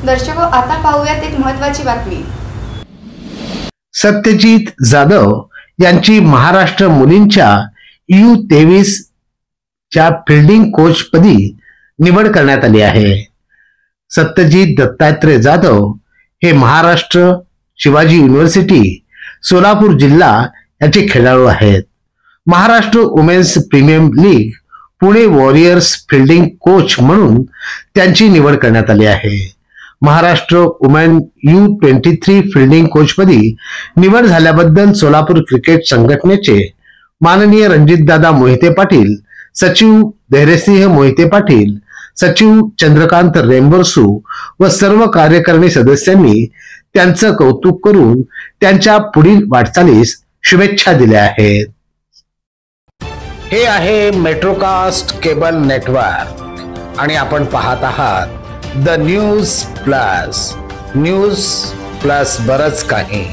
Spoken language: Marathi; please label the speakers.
Speaker 1: दर्शको, आता पाहूयात एक महत्त्वाची बातमी।
Speaker 2: सत्यजित जाधव यांची महाराष्ट्र मुलींच्या U23 च्या फील्डिंग कोच पदी निवड करण्यात आली आहे। सत्यजित दत्तात्रय जाधव हे महाराष्ट्र शिवाजी युनिव्हर्सिटी सोलापूर जिल्हा याचे खेळाडू आहेत। Maharashtra women's premier league Pune warriors fielding coach म्हणून त्यांची निवड करण्यात आली आहे। महाराष्ट्र वुमेन U23 फील्डिंग कोचपदी निवड झाल्याबद्दल सोलापूर क्रिकेट संघटनेचे माननीय रणजितदादा मोहिते पाटील, सचिव धैर्यसिंह मोहिते पाटील, सचिव चंद्रकांत रेंबरसू व सर्व कार्यकारिणी सदस्यांनी त्यांचं कौतुक करून त्यांच्या पुढील वाटचालीस शुभेच्छा दिल्या आहेत। हे आहे मेट्रोकास्ट केबल नेटवर्क आणि आपण पाहत आहात द न्यूज प्लस बरच काही।